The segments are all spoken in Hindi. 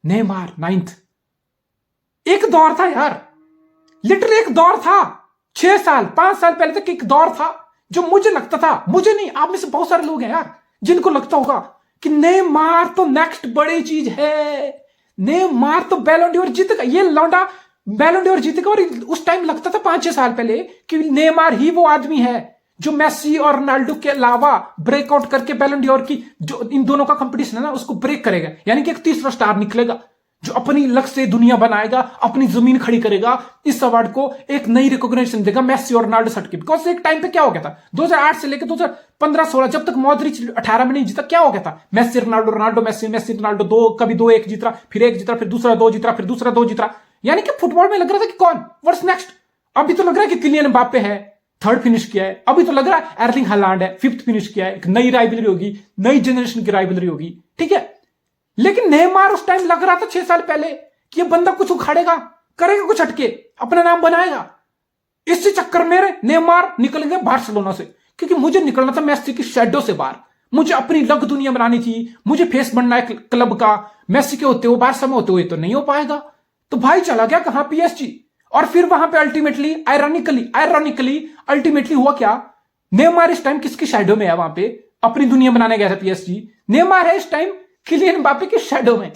Neymar 9th। एक दौर था यार, लिटरली एक दौर था। 6 साल 5 साल पहले तक एक दौर था जो मुझे लगता था, मुझे नहीं, आप में से बहुत सारे लोग हैं यार जिनको लगता होगा कि नेमार तो नेक्स्ट बड़ी चीज है, नेमार तो बैलन डोर जीतेगा, ये लौंडा बैलन डोर जीतेगा। और उस टाइम लगता था 5-6 साल पहले कि नेमार ही वो आदमी है जो मेसी और रोनाल्डो के अलावा ब्रेकआउट करके बैलन डोर की जो इन दोनों का कंपटीशन है ना उसको ब्रेक करेगा, यानी कि एक तीसरा स्टार निकलेगा जो अपनी लक से दुनिया बनाएगा, अपनी जमीन खड़ी करेगा, इस अवार्ड को एक नई रिकॉग्निशन देगा मेसी और रोनाल्डो सट के। बिकॉज एक टाइम पे क्या हो गया था 2008 से लेकर 2015-16 जब तक मॉड्रिच 18 में नहीं जीता, क्या हो गया था, Messi Ronaldo, Ronaldo Messi, Messi Ronaldo, दो कभी 2-1 जीता, फिर 1 जीता, फिर दूसरा 2 जीता, फिर दूसरा 2 जीता। यानी कि फुटबॉल में लग रहा था कि कौन व्हाट्स नेक्स्ट। अभी तो लग रहा है कि किलियन एम्बाप्पे है, 3rd फिनिश किया है। अभी तो लग रहा है एर्लिंग हालैंड है, 5th फिनिश किया है। एक नई राइवलरी होगी, नई जनरेशन की राइवलरी होगी, ठीक है। लेकिन नेमार उस टाइम लग रहा था 6 साल पहले कि ये बंदा कुछ उखाड़ेगा, करेगा कुछ हटके, अपना नाम बनाएगा। इसी चक्कर में नेमार निकल गए बार्सिलोना से, क्योंकि मुझे निकलना था मेसी की शैडो से बाहर, मुझे अपनी लग दुनिया बनानी थी, मुझे फेस बनना है क्लब का। मेसी के होते हुए, बारसा में होते हुए तो नहीं हो पाएगा। तो भाई चला गया कहां, पीएसजी। और फिर वहां पे अल्टीमेटली अल्टीमेटली हुआ क्या, नेमार इस टाइम किसकी शैडो में है, वहां पे अपनी दुनिया बनाने गया था पीएसजी। नेमार है इस टाइम किलियन एम्बाप्पे की शैडो में।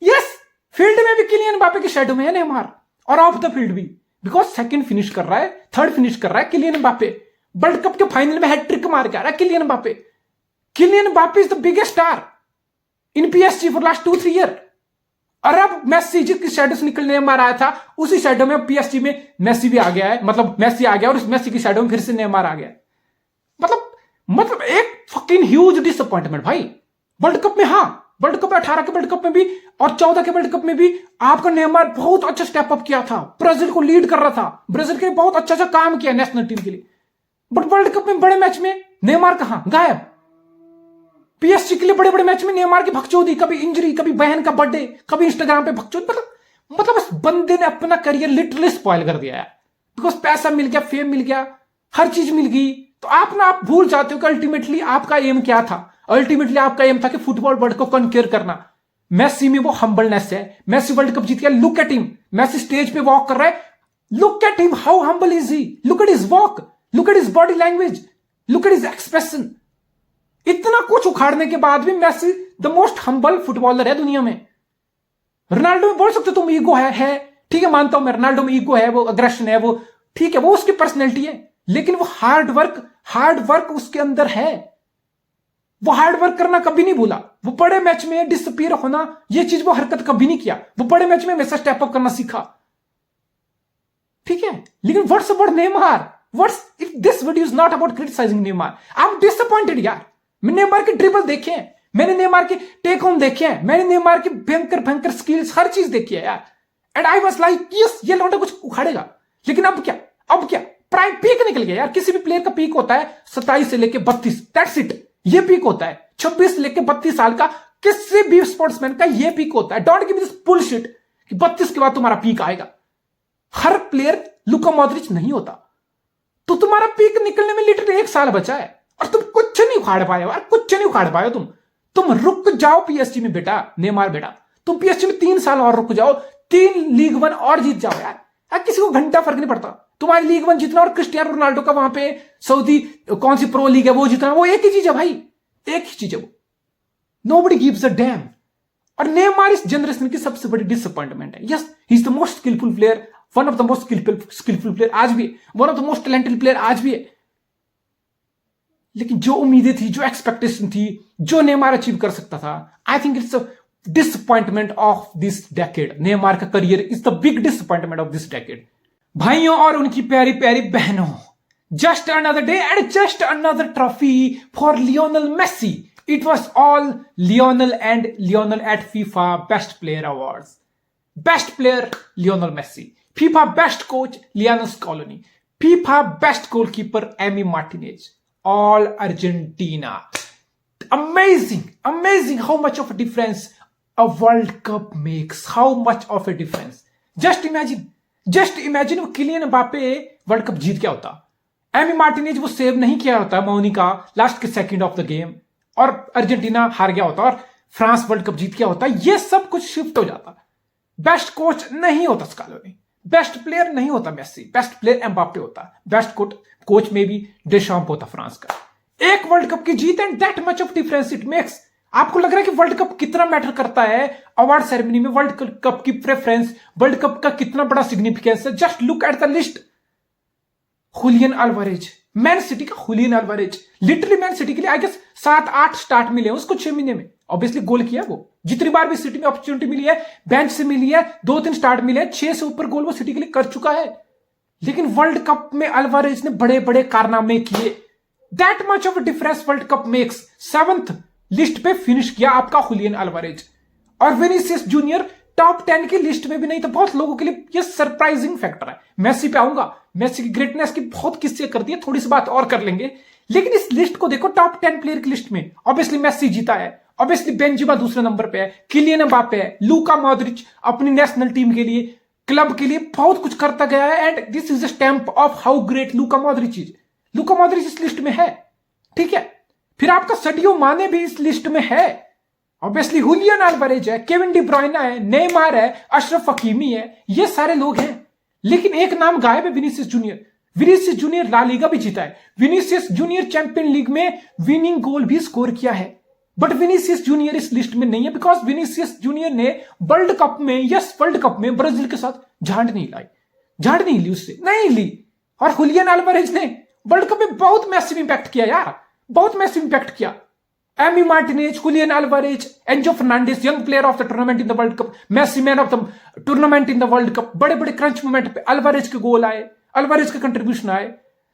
यस, फील्ड में भी किलियन एम्बाप्पे की शैडो में है नेमार, और ऑफ द फील्ड भी, बिकॉज 2nd फिनिश कर रहा है, 3rd फिनिश कर रहा है किलियन एम्बाप्पे। वर्ल्ड कप के फाइनल में हैट्रिक मार के आ रहा है Kylian Mbappe. Kylian Mbappe is the biggest star in PSG for last 2-3 year. और अब मेसी जिसकी शैडो से निकलने नेमार आया था, उसी शैडो में पीएसजी में मेसी भी आ गया है, मतलब मेसी आ गया और इस मेसी की शैडो में फिर से नेमार आ गया। मतलब एक फकिंग ह्यूज डिसअपॉइंटमेंट भाई वर्ल्ड कप में। हाँ, वर्ल्ड कप 18 के वर्ल्ड कप में भी और 14 के वर्ल्ड कप में भी आपका नेमार बहुत अच्छा स्टेप अप किया था, ब्राजील को लीड कर रहा था, ब्राजील के बहुत अच्छा काम किया नेशनल टीम के लिए। बट वर्ल्ड कप में बड़े मैच में नेमार कहां, गायब। पीएसजी के लिए बड़े बड़े मैच में नेमार की भगचोदी, कभी इंजरी, कभी बहन का बर्थडे, कभी इंस्टाग्राम पे भगचोदी। मतलब इस बंदे ने अपना करियर लिटरली स्पॉइल कर दिया है, बिकॉज पैसा मिल गया, फेम मिल गया, हर चीज मिल गई। तो आप भूल जाते हो कि अल्टीमेटली आपका एम क्या था। अल्टीमेटली आपका एम था कि फुटबॉल वर्ल्ड को कॉन्क्योर करना। मेसी में वो हम्बलनेस है, मेसी वर्ल्ड कप जीत गया, look at him, Messi stage पे वॉक कर रहा है, look at him, how humble is he, look at his walk, look at his body language, look at his expression. इतना कुछ उखाड़ने के बाद भी Messi the most humble footballer है दुनिया में। रोनाल्डो में बोल सकते तुम ईगो है, ठीक है, मानता हूं मैं, रोनाल्डो में ईगो है, वो अग्रेशन है, वो ठीक है, वो उसकी पर्सनैलिटी है, लेकिन वो हार्ड वर्क उसके अंदर है। वो हार्ड वर्क करना कभी नहीं भूला, वो बड़े मैच में डिसअपीयर होना, ये चीज वो हरकत कभी नहीं किया, वो बड़े मैच में हमेशा स्टेप अप करना सीखा, ठीक है। लेकिन what's about Neymar, what's if this video is not about criticising Neymar, I am disappointed यार। मैंने नेमार के ड्रिबल देखे हैं, मैंने नेमार के टेक होम देखे हैं, मैंने नेमार की भयंकर स्किल्स, हर चीज देखी है यार, and I was like yes, ये लौंडा कुछ उखाड़ेगा। लेकिन अब क्या प्राइम पीक निकल गया यार। किसी भी प्लेयर का पीक होता है 27 से लेके 32, दैट्स इट, ये पीक होता है। 26 से लेके 32 साल का किसी भी स्पोर्ट्समैन का ये पीक होता है। डोंट गिव दिस बुलशिट कि 32 के बाद तुम्हारा पीक आएगा। हर प्लेयर लुका मॉड्रिच नहीं होता, तो तुम्हारा पीक निकलने में लिटरली 1 साल बचा है और तुम कुछ नहीं उखाड़ पाए यार, कुछ नहीं उखाड़ पाए तुम रुक जाओ पीएसजी में बेटा, नेमार बेटा, तुम पीएसजी में 3 साल और रुक जाओ, 3 लीग 1 और जीत जाओ यार। किसी को घंटा फर्क नहीं पड़ता, तुम्हारी लीग 1 जीतना और क्रिस्टियानो रोनाल्डो का वहां पे सऊदी कौन सी प्रो लीग है वो जीतना, वो एक ही चीज है भाई, एक ही चीज है वो। Nobody gives a damn. और नेमार इस जनरेशन की सबसे बड़ी डिसअपॉइंटमेंट है। Yes, he is the most skilful player, one of the most skilful player आज भी है, one of the most talented player आज भी है। लेकिन जो उम्मीदें थी, जो एक्सपेक्टेशन थी, जो नेमार अचीव कर सकता था, I think it's a disappointment of this decade. Neymar का career is the big disappointment of this decade. भाइयों और उनकी प्यारी प्यारी बहनों, just another day and just another trophy for Lionel Messi. It was all Lionel and Lionel at FIFA best player awards. Best player Lionel Messi, FIFA best coach Lionel Scaloni, FIFA best goalkeeper Emi Martinez, all Argentina. Amazing how much of a difference a World Cup makes. How much of a difference. Just imagine वो किलियन एम्बाप्पे वर्ल्ड कप जीत गया होता, एमी मार्टिनेज वो सेव नहीं किया होता मोनी का लास्ट के सेकंड ऑफ द गेम, और अर्जेंटीना हार गया होता, और फ्रांस वर्ल्ड कप जीत गया होता, ये सब कुछ शिफ्ट हो जाता। बेस्ट कोच नहीं होता स्कालोनी, बेस्ट प्लेयर नहीं होता मेसी, बेस्ट प्लेयर एम्बाप्पे होता, बेस्ट कोच में भी डेशैम्प होता फ्रांस का। एक वर्ल्ड कप की जीत and that much of difference it makes. आपको लग रहा है कि वर्ल्ड कप कितना मैटर करता है अवार्ड सेरेमनी में, वर्ल्ड कप की प्रेफरेंस, वर्ल्ड कप का कितना बड़ा सिग्निफिकेंस है? Just look at the list. Julian Alvarez, Man City का Julian Alvarez, literally Man City के लिए आई गेस 7-8 स्टार्ट मिले उसको 6 महीने में। ऑब्वियसली गोल किया वो, जितनी बार भी सिटी में अपॉर्चुनिटी मिली है, बेंच से मिली है, 2-3 स्टार्ट मिले हैं, 6 से ऊपर गोल वो सिटी के लिए कर चुका है। लेकिन वर्ल्ड कप में अल्वारेज ने बड़े बड़े कारनामे किए। That much of difference world cup makes. 7th list पे फिनिश किया आपका हुलियन अल्वारेज, और विनीसियस जूनियर टॉप 10 की लिस्ट में भी नहीं। तो बहुत लोगों के लिए ये सरप्राइजिंग फैक्टर है। मेसी पे आऊंगा, मेसी की ग्रेटनेस की बहुत किस्से कर दिए, थोड़ी सी बात और कर लेंगे। लेकिन इस लिस्ट को देखो, टॉप 10 प्लेयर की लिस्ट में ऑब्वियसली मेसी जीता है, ऑब्वियसली बेंजेमा दूसरे नंबर पे है, किलियन एम्बाप्पे है, लूका मॉड्रिच अपनी नेशनल टीम के लिए, क्लब के लिए बहुत कुछ करता गया है। And this is a stamp of how great Luka Modric is. Luka Modric इस लिस्ट में है, ठीक है। फिर आपका सडियो माने भी इस लिस्ट में है, ऑब्वियसली हुलियन अल्वारेज है, केविन डी ब्रुयना है, नेमार है, अशरफ हकीमी है, ये सारे लोग हैं। लेकिन एक नाम गायब है, Vinicius Junior. Vinicius Junior La Liga भी जीता है, विनीसियस जूनियर चैंपियन लीग में विनिंग गोल भी स्कोर किया है। बट विनीसियस जूनियर इस लिस्ट में नहीं है, बिकॉज विनीसियस जूनियर ने वर्ल्ड कप में, यस वर्ल्ड कप में ब्राजील के साथ झांड नहीं लाई, झांड नहीं ली, उससे नहीं ली। और हुलियन अल्वारेज ने वर्ल्ड कप में बहुत मैसिव इंपैक्ट किया यार, बहुत मैसिव इंपैक्ट किया। Emi Martinez, Julian Alvarez, Enzo Fernandez, young player of the tournament in the world cup, Messi man of the tournament in the world cup. बड़े बड़े क्रंच मोमेंट पे अल्वारेज के गोल आए, अल्वारेज के कंट्रीब्यूशन आए।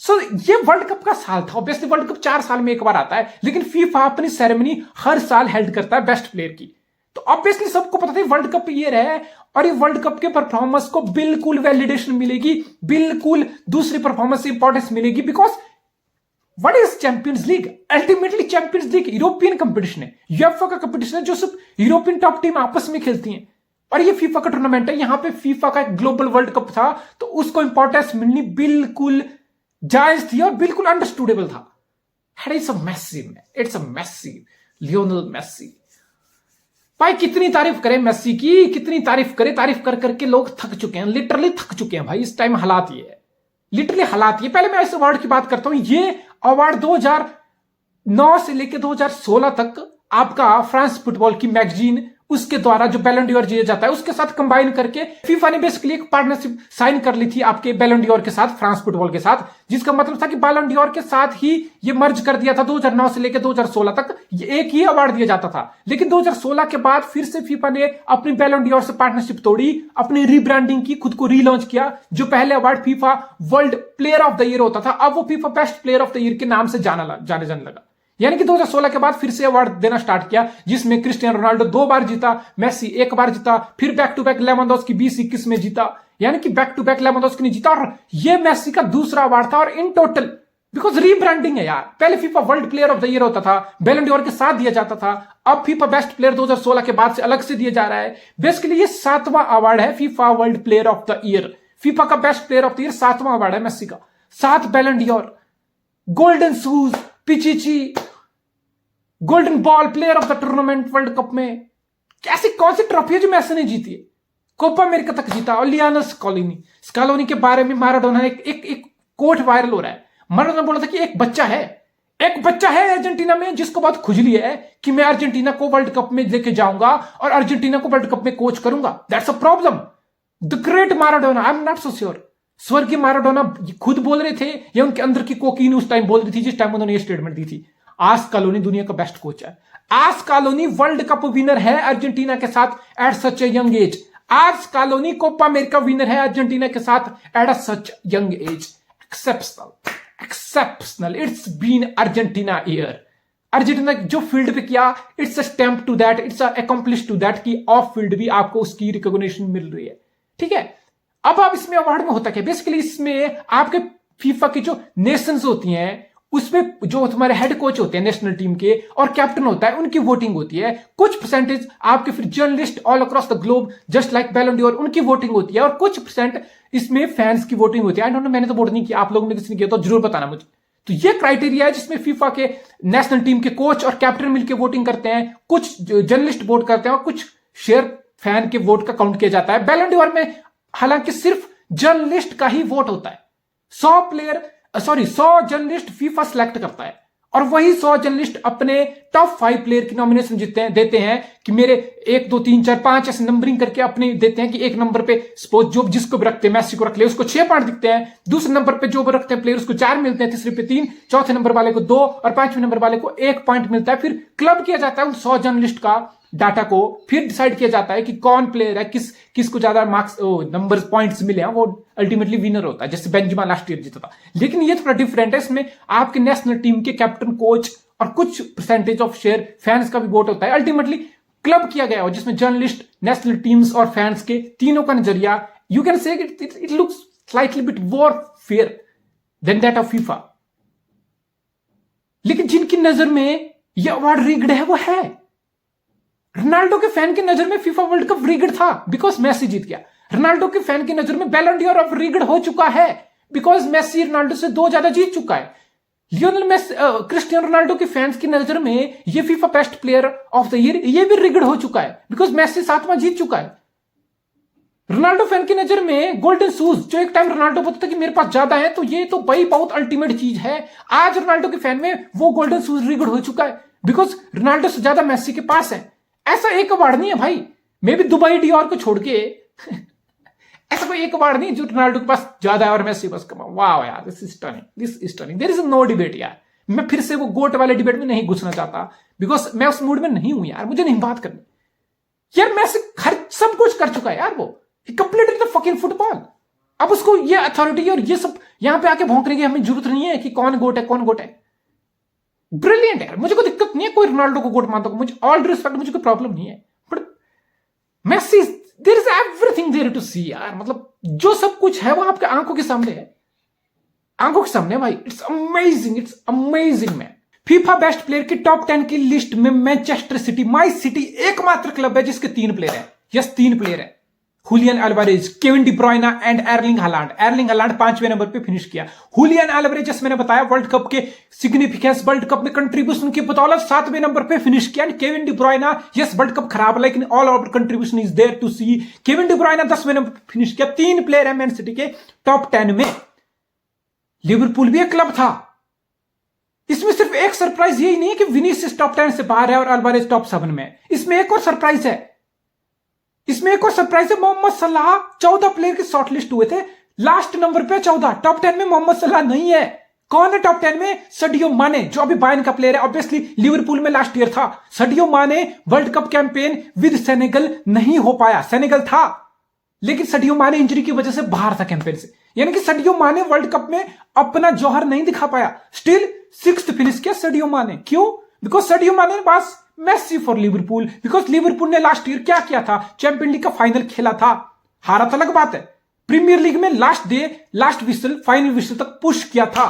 सो ये वर्ल्ड कप का साल था। ऑब्वियसली वर्ल्ड कप 4 साल में एक बार आता है, लेकिन फीफा अपनी सेरेमनी हर साल हेल्ड करता है बेस्ट प्लेयर की। तो ऑब्वियसली सबको पता था वर्ल्ड कप ईयर है, और ये वर्ल्ड कप के परफॉर्मेंस को बिल्कुल वैलिडेशन मिलेगी, बिल्कुल दूसरी परफॉर्मेंस से इंपॉर्टेंस मिलेगी। Because what is champions league? Ultimately champions league European competition है, यूएफए का कंपटीशन है, जो सिर्फ यूरोपियन टॉप टीम आपस में खेलती हैं। और ये फीफा का टूर्नामेंट है, यहां पे फीफा का एक ग्लोबल वर्ल्ड कप था, तो उसको इंपॉर्टेंस मिलनी बिल्कुल जायज थी और बिल्कुल अंडरस्टूडेबल था। It's a massive Lionel Messi. भाई कितनी तारीफ करें मेसी की, कितनी तारीफ करें, तारीफ कर करके लोग थक चुके हैं, लिटरली थक चुके हैं भाई। इस टाइम हालात ये है, लिटरली हालात ये। पहले मैं इस अवार्ड की बात करता हूं। ये अवार्ड 2009 से लेकर 2016 तक आपका फ्रांस फुटबॉल की मैगजीन, उसके द्वारा जो बैलन डी'ओर दिया जाता है, उसके साथ कंबाइन करके फीफा ने बेसिकली एक पार्टनरशिप साइन कर ली थी आपके बैलन डी'ओर के साथ, फ्रांस फुटबॉल के साथ, जिसका मतलब था कि बैलन डी'ओर के साथ ही ये मर्ज कर दिया था। 2009 से लेकर 2016 तक एक ही अवार्ड दिया जाता था। लेकिन 2016 के बाद फिर से फीफा ने अपनी बैलन डी'ओर से पार्टनरशिप तोड़ी, अपनी रीब्रांडिंग की, खुद को रीलॉन्च किया। जो पहले award FIFA world player of the year होता था, अब वो FIFA best player of the year के नाम से जाने जाने लगा। यानी कि 2016 के बाद फिर से अवार्ड देना स्टार्ट किया, जिसमें क्रिस्टियानो रोनाल्डो 2 बार जीता, मेसी 1 बार जीता, फिर बैक टू बैक लेवांडोव्स्की 2021 में जीता, यानी कि बैक टू बैक लेवांडोव्स्की ने जीता। और ये मेसी का दूसरा अवार्ड था। और इन टोटल, बिकॉज रीब्रांडिंग है यार, पहले FIFA world player of the year होता था, बैलन डी'ओर के साथ दिया जाता था, अब फीफा बेस्ट प्लेयर 2016 के बाद से अलग से दिया जा रहा है। बेसिकली ये 7वां अवार्ड है FIFA world player of the year. FIFA का best player of the year 7वां अवार्ड है मेसी का, 7 Ballon d'Or, golden shoes, Pichichi, golden ball, player of the tournament world cup में। कैसी कौन सी ट्रॉफी है जो मेसी ने जीती है? कोपा अमेरिका तक जीता। और लियोनेल स्कालोनी के बारे में माराडोना ने एक कोट वायरल हो रहा है। माराडोना बोला था कि एक बच्चा है अर्जेंटीना में जिसको बहुत खुजली है कि मैं अर्जेंटीना को वर्ल्ड कप में लेके जाऊंगा और अर्जेंटीना को वर्ल्ड कप में कोच करूंगा। That's a problem. The great Maradona, I am not so sure, स्वर्गीय माराडोना खुद बोल रहे थे या उनके अंदर की कोकीन उस टाइम बोल रही थी जिस टाइम उन्होंने ये स्टेटमेंट दी थी। आज स्कालोनी दुनिया का बेस्ट कोच है। आज स्कालोनी वर्ल्ड कप विनर है अर्जेंटीना के साथ at such a young age. आज स्कालोनी कोपा अमेरिका विनर है अर्जेंटीना के साथ at such young age. Exceptional. It's been Argentina year. Argentina जो फील्ड पे किया, it's a stamp to that, it's accomplish to that कि ऑफ फील्ड भी आपको उसकी रिकॉग्निशन मिल रही है। ठीक है, अब इसमें अवार्ड में होता क्या? बेसिकली इसमें आपके फीफा की जो नेशंस होती हैं, उसमें जो तुम्हारे हेड कोच होते हैं नेशनल टीम के और कैप्टन होता है, उनकी वोटिंग होती है। कुछ परसेंटेज आपके फिर journalist all across the globe just like बैलन डी'ओर, उनकी वोटिंग होती है। और कुछ परसेंट इसमें फैंस की वोटिंग होती है। आई डोंट नो, मैंने तो वोट नहीं किया, आप लोगों ने किसी ने किया तो जरूर बताना मुझे। तो ये क्राइटेरिया है जिसमें फीफा के नेशनल टीम के कोच और कैप्टन मिलकर वोटिंग करते हैं, कुछ जर्नलिस्ट वोट करते हैं और कुछ शेयर फैन के वोट का काउंट किया जाता है। बैलन डोर में हालांकि सिर्फ जर्नलिस्ट का ही वोट होता है। 100 जर्नलिस्ट फीफा सिलेक्ट करता है और वही 100 जर्नलिस्ट अपने टॉप 5 प्लेयर की नॉमिनेशन देते हैं कि मेरे 1 2 3 4 5 ऐसे नंबरिंग करके अपने देते हैं कि एक नंबर पे सपोज जो जिसको भी रखते हैं, मेसी को रख ले उसको 6 पॉइंट दिखते हैं, दूसरे नंबर पे जो भी रखते हैं प्लेयर उसको 4 मिलते हैं, तीसरे पे 3, चौथे नंबर वाले को 2 और पांचवें नंबर वाले को 1 पॉइंट मिलता है। फिर क्लब किया जाता है उन 100 जर्नलिस्ट का डाटा को, फिर डिसाइड किया जाता है कि कौन प्लेयर है, किसको ज्यादा मार्क्स नंबर पॉइंट्स मिले हैं, वो अल्टीमेटली विनर होता है। जैसे बेंजेमा लास्ट ईयर जीता था। लेकिन ये थोड़ा डिफरेंट है, इसमें आपके नेशनल टीम के कैप्टन, कोच और कुछ परसेंटेज ऑफ शेयर फैंस का भी वोट होता है। अल्टीमेटली क्लब किया गया हो जिसमें जर्नलिस्ट, नेशनल टीम्स और फैंस के तीनों का नजरिया, you can say it looks slightly bit more fair then that of FIFA. लेकिन जिनकी नजर में यह अवार्ड रिग्ड है वो है रोनाल्डो के फैन की नजर में फीफा वर्ल्ड कप रिग्ड था बिकॉज मैसी जीत गया। रोनाल्डो के फैन की नजर में बैलन डोर अब रिग्ड हो चुका है बिकॉज मैसी रोनाल्डो से 2 ज्यादा जीत चुका है। लियोनेल मेसी, क्रिस्टियानो रोनाल्डो के फैंस की नजर में ये FIFA best player of the year ये भी रिग्ड हो चुका है बिकॉज मैसी 7वां जीत चुका है। रोनाल्डो फैन की नजर में गोल्डन शूज, जो एक टाइम रोनाल्डो बोलता था कि मेरे पास ज्यादा है, तो ये तो भाई बहुत अल्टीमेट चीज है। आज रोनाल्डो के फैन में वो गोल्डन शूज रिग्ड हो चुका है बिकॉज रोनाल्डो से ज्यादा मैसी के पास है। ऐसा एक अवार्ड नहीं है भाई, मे भी दुबई डियोर को छोड़ के ऐसा कोई एक अवार्ड नहीं जो रोनाल्डो के पास ज्यादा है और मैसी बस कम। वाह यार, this is stunning, there is no debate यार। मैं फिर से वो गोट वाले डिबेट में नहीं घुसना चाहता बिकॉज मैं उस मूड में नहीं हूं यार, मुझे नहीं बात करनी यार। मैसी हर सब कुछ कर चुका है यार, वो कंप्लीटेड द फकिंग फुटबॉल। अब उसको ये अथॉरिटी और ये सब यहां पे आके भौंकने की हमें जरूरत नहीं है कि कौन गोट है कौन गोट है। ब्रिलियंट है, मुझे कोई दिक्कत नहीं है कोई रोनाल्डो को गोट मानता, मुझे ऑल रिस्पेक्ट, मुझे कोई प्रॉब्लम नहीं है। But Messi, there is everything there to see यार, मतलब जो सब कुछ है वो आपके आंखों के सामने है, आंखों के सामने भाई। It's amazing man. FIFA best player की टॉप 10 की लिस्ट में मैनचेस्टर सिटी, माई सिटी एकमात्र क्लब है जिसके 3 प्लेयर है। यस, 3 प्लेयर है। Julian Alvarez, Kevin De Bruyne and Erling Haaland. Erling Haaland 5वें नंबर पे फिनिश किया। हुलियन अल्वारेज, जैसे मैंने बताया, वर्ल्ड कप के सिग्निफिकेंस, वर्ल्ड कप में कंट्रीब्यूशन की बदौलत 7वें नंबर पे फिनिश किया। Kevin De Bruyne, yes world cup खराब लेकिन all over contribution is there to see. Kevin De Bruyne 10वें नंबर पे फिनिश किया। 3 प्लेयर है मैन सिटी के टॉप 10 में। लिवरपूल भी एक क्लब था। इसमें सिर्फ एक सरप्राइज यही नहीं है कि विनीसियस टॉप 10 से बाहर है और अल्वारेज टॉप 7 में। इसमें एक और सरप्राइज है, मोहम्मद सलाह 14 प्लेयर की शॉर्टलिस्ट हुए थे, लास्ट नंबर पे 14, टॉप 10 में मोहम्मद सलाह नहीं है। कौन है टॉप 10 में? सडियो माने, जो अभी बायर्न का प्लेयर है, ऑब्वियसली लिवरपूल में लास्ट ईयर था। सडियो माने world cup campaign with Senegal नहीं हो पाया, सेनेगल था लेकिन सडियो माने इंजरी की वजह से बाहर था कैंपेन से, यानी कि सडियो माने वर्ल्ड कप में अपना जौहर नहीं दिखा पाया। स्टिल 6th फिनिश किया सडियो माने। क्यों? Because Sadio Mane pass Messi for Liverpool, because Liverpool ने लास्ट ईयर क्या किया था? चैंपियन लीग का फाइनल खेला था, हारा था अलग बात है। प्रीमियर लीग में लास्ट विसल, फाइनल विसल तक पुश किया था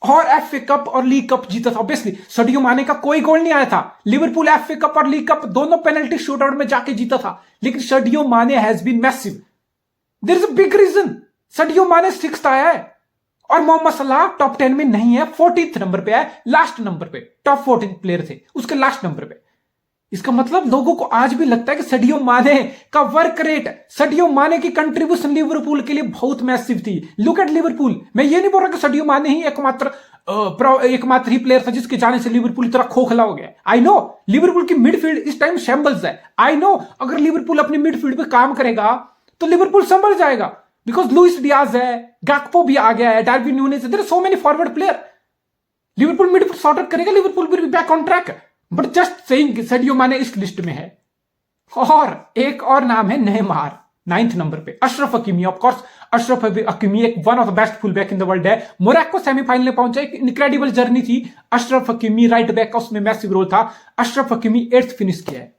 और एफए कप और लीग कप जीता था। ऑब्वियसली सडियो माने का कोई गोल नहीं आया था। लिवरपूल एफए कप और लीग कप दोनों पेनल्टी शूटआउट में जाके जीता था, लेकिन Sadio Mane has been massive. There is a big reason Sadio Mane 6th आया है और मोहम्मद सलाह टॉप 10 में नहीं है, 14th नंबर पे है, लास्ट नंबर पे। टॉप 14 प्लेयर थे उसके लास्ट नंबर पे। इसका मतलब लोगों को आज भी लगता है कि सडियो माने का वर्क रेट, सडियो माने की कंट्रीब्यूशन लिवरपूल के लिए बहुत मैसिव थी। Look at Liverpool. मैं ये नहीं बोल रहा कि सडियो माने ही एकमात्र ही प्लेयर था जिसके जाने से लिवरपूल तरह खोखला हो गया। आई नो लिवरपूल की मिडफील्ड इस टाइम शैम्बल्स है। आई नो अगर लिवरपूल अपनी मिडफील्ड पे काम करेगा तो लिवरपूल संभल जाएगा, बिकॉज लुइस डियाज है, गैक्पो भी आ गया है, Darwin Nunez, there are so many forward player. Liverpool midfield sort out करेगा, Liverpool will be back on track. But just saying Sadio Mane इस लिस्ट में है। और एक और नाम है नेमार, 9th नंबर पे। Achraf Hakimi, of course Achraf Hakimi एक one of the best full back in the world है। मोरक्को सेमीफाइनल में पहुंचा, एक इनक्रेडिबल जर्नी थी। अशरफ हकीमी राइट बैक का, उसमें मैसिव रोल था। अशरफ हकीमी 8th फिनिश किया है।